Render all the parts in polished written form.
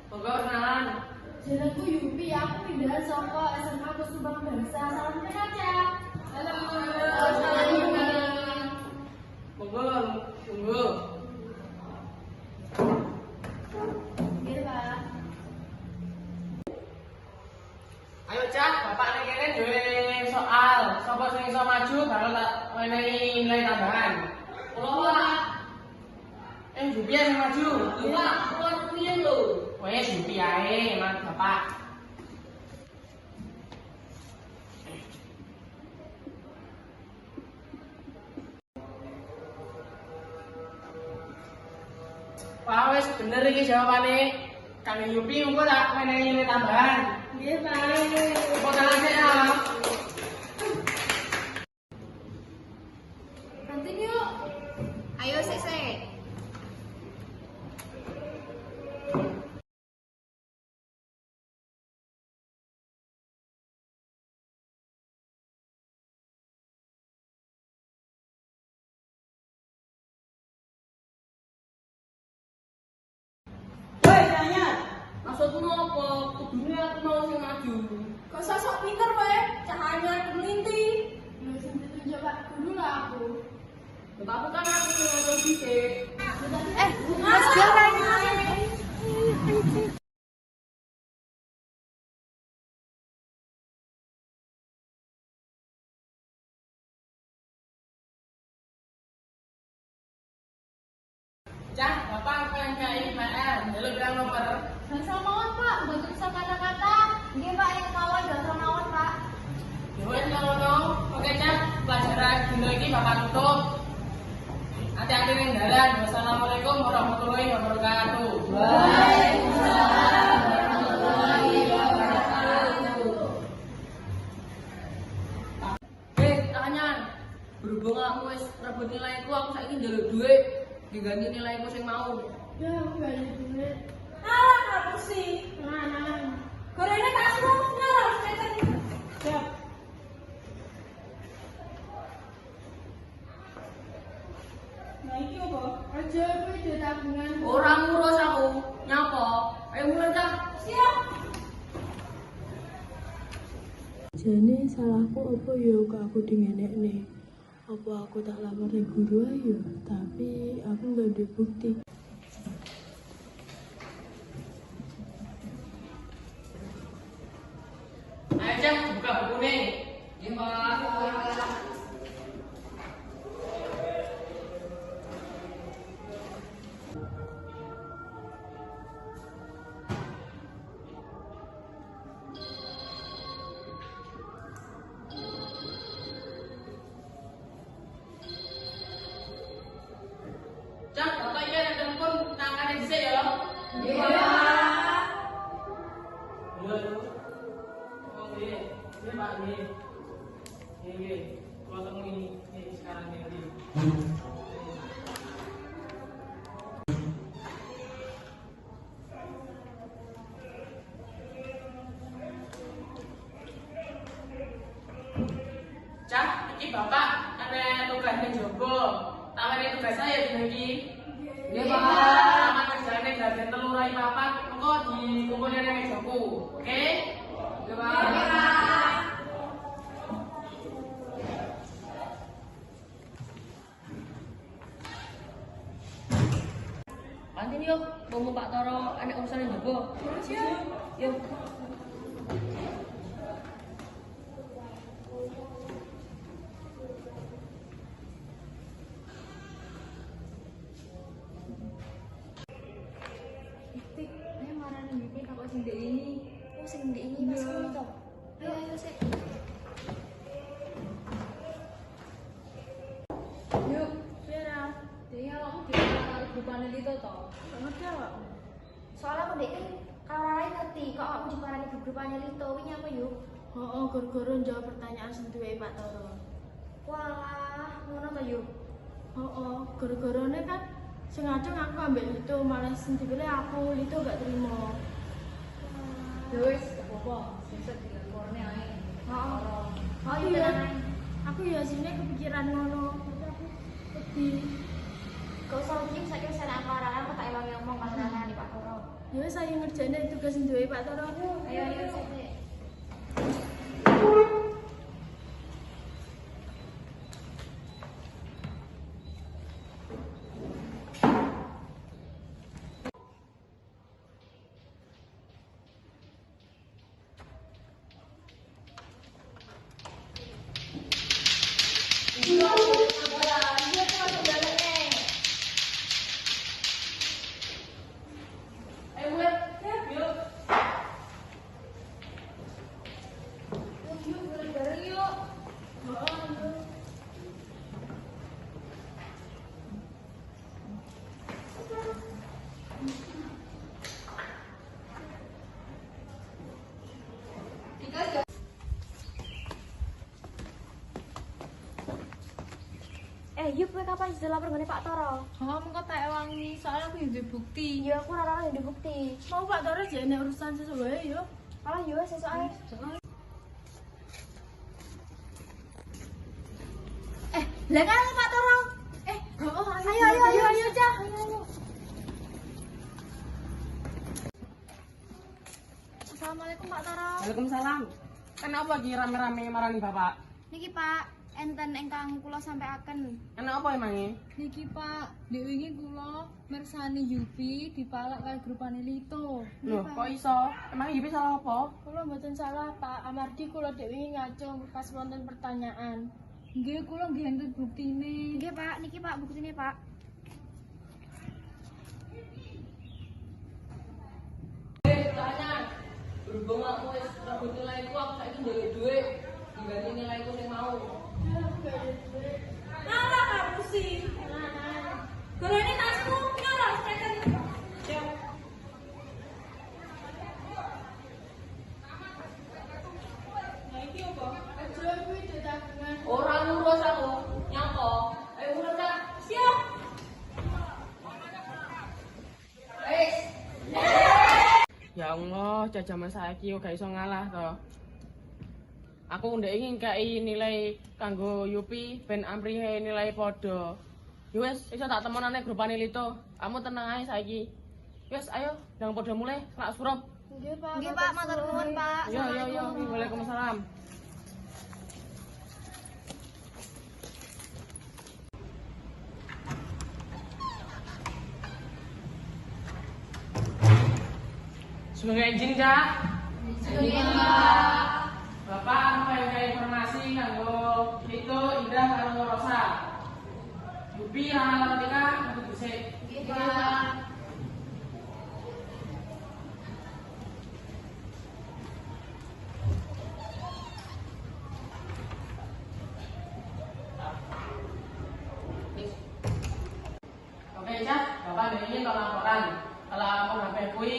Monggo kenalan. Jenengku Yupi, aku pindahan saka SMA Kusubang Bangsa. Salam kenal, Cak. Halo. Salam kenal. Monggo, tunggu. Nggih, Pak. Ayo Cak, Bapak nek kene duwe soal. Sapa sing iso maju bakal tak menehi nilai tambahan. Kula, Pak. Yupi sing maju. Nggih, Pak. Kula rumiyin lho. Wes Yupi ae, Mas Bapak. Wah, wes bener iki jawabane. Kang Yupi engko tak menehi nilai tambahan. Nggih, Pak. Tepuk tangan sik ya. Kantin yuk. Ayo sik. Woi, tanya. Maksudmu apa? Kudune aku mau sing maju. Kok sosok pinter wae, cahanya kemelinti. Lho sing ditunjuk Pak Guru lah aku. Tapi kan aku ngomong dhisik. Mas Galang. Cah, Bapak pengen kayak PR, jalur bilang nomor. Bahasa mawon, Pak. Mboten bisa kata-kata. Nggih Pak, yang mawon dasar mawon Pak. Yowes ngono. Oke, Cah, pelajaran dino iki Bapak tutup. Hati-hati ning dalan. Wassalamualaikum warahmatullahi wabarakatuh. Waalaikumsalam warahmatullahi wabarakatuh. Tanyan. Berhubung aku wis rebut nilaiku, aku saiki njaluk dhuwit. Diganti nilaiku sing mau. Ya, aku gak ada duit. Alah, aku sih. Tenang. Gorengnya tak semua nyalah, cecek. Siap. Nah, iki apa? Aja aku ide tabungan. Orang ngurus aku. Nyapa? Ayo mulai, Cah. Siap. Jane salahku apa ya kok aku dingenekne? Apa aku tak lamar ning guru ayo, tapi aku nggak ada bukti. Ayo, Cah, buka bukune. Nggih, Pak. Cak, Bapak iya ada telepon tangannya dhisik ya. Iya. Halo. Oh, nggih. Nggih, Pak, nggih. Nggih. Kalau temu ini sekarang ini. Cak, iki Bapak ada tugasnya jogo. Tawarin tugas saya dino iki. Nggih, Pak. Sama kerjane bagian telu rai papat, engko dikumpulin nang mejaku. Oke? Nggih, Pak. Kantin yuk, mau Pak Toro anak urusan yang jogo. Siap. Yuk. Tik, ayo marani Yupi kakak sing ndek ini. Oh, sing ndek ini Mas Kuli to. Ayo sik. Yuk, Vera. Dia kamu gimana karo grupane Lito to? Gak ngerti awakmu. Soalnya aku ndek kan kalau lain ngerti kok aku diparani grupane Lito wingi apa yuk? Oh, gara-gara jawab pertanyaan sing duwe Pak Toro. Walah, ngono to yuk. Oh, gara-garane kan sengaja aku ambil itu malah sing dipilih aku itu gak terima. Ya wis, gak apa-apa. Sesuk dilaporne ae. Oh, Oh, iya. tenang ae. Aku ya sini kepikiran ngono. Tapi aku sedih. Gak usah uji, saya kira saya nak aku tak ewangi ngomong masalah di Pak Toro. Ya Ya saya ngerjain tugas duwe Pak Toro. Ayo sini. Ayo mulai. Yuk. Yuk bareng-bareng yuk. Yuk kowe kapan sudah lapor ngene Pak Toro? Oh, mengko tak ewangi, soalnya aku yang duwe bukti. Iya, aku ora yang dibukti. Mau Pak Toro jane urusan sesuai yo. Alah yo sesuk ae. Lah kan Pak Toro. Ayo, Cah. Ayo. Assalamualaikum Pak Toro. Waalaikumsalam. Kenapa lagi rame-rame marani Bapak? Niki Pak, enten ingkang kula sampaiaken. Kenapa emangnya? Niki Pak, dek wingi kula mersani Yupi dipalak kali grupane Lito. Loh, kok iso? Emang Yupi salah apa? Kula mboten salah, Pak. Amargi kula dek wingi ngacung pas wonten pertanyaan. Nggih, kula nggih enten buktine. Nggih Pak, niki Pak buktine Pak. Tanya. Berhubung aku wis rabut nilaiku, aku saiki njaluk dhuwit. Diganti nilaiku sing mau. Malah kamu sih. Kalau ini tasmu, nyala, tekan. Nah, iki apa? Aja kuwi tabungan. Ora ngurus aku. Nyapa? Ayo mulai Cak. Siap. Wis. Ya Allah, jajaman saiki yo gak iso ngalah to. Aku ndek ingin kai nilai kanggo Yupi ben amrihe nilai padha. Ya wis, iso tak temonane grupane Lito. Kamu tenang ae saiki. Wis, ayo, ndang padha mulai, lak surup. Nggih, Pak. Nggih Pak, matur nuwun Pak. Yo yo yo, Waalaikumsalam. Sebagai izin, Cak. Bapak apa informasi kanggo itu Indah karo Rosa. Yupi anak matematika aku dhisik. Oke, Cak. Bapak ingin laporan. Kalau aku HP kui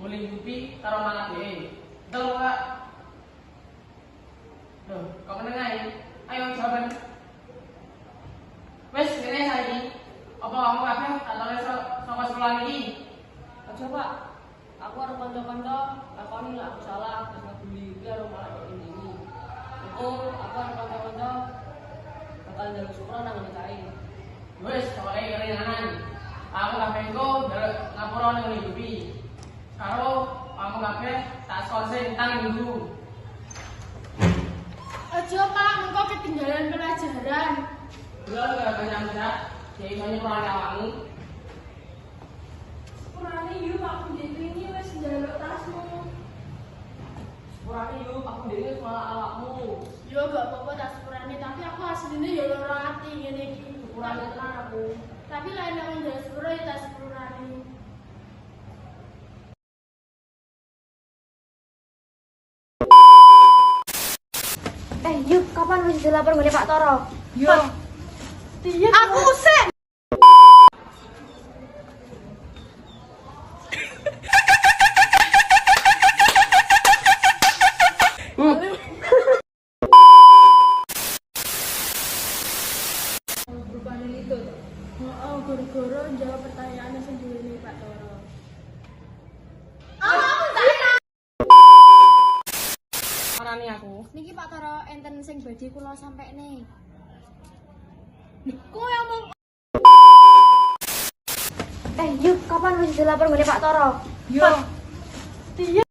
boleh Yupi karo malah dhewe. Betul, Pak? Loh, kok menengahin? Ayo jawaban. Wes, ngene saiki. Apa kamu kabeh tak tole saka sekolah iki? Aja, Pak. Aku arep kanca-kanca lakoni lah aku salah terus ngebully iki karo malah kok ini. Iku aku arep kanca-kanca bakal njaluk syukur nang ngene kae. Wes, pokoke kerenanan. Aku kabeh engko njaluk ngapura ning Yupi. Karo kamu kabeh tak skonsing tang minggu. Aja Pak, engko ketinggalan pelajaran. Dua gak banyak berat, jadi soalnya peran awakmu. Kurane yuk aku ini wis njaluk tasmu. Sepurane yuk, aku dewe malah awakmu. Yo gak apa-apa tak sepurane, tapi aku aslinya yo loro ati ngene iki. Sepurane tenan aku. Tapi lain nek njaluk sepuro ya tak sepurane. Yuk kapan wis dilapor ngene Pak Toro? Yo. Aku usah. Rupane itu. Oh, goro-goro jawab pertanyaan sing diwene Pak Toro. Marani aku. Niki Pak Toro enten sing badhe kula sampaikne. Kok yang mau Yuk kapan wis dilapor ngene Pak Toro? Yo. Dia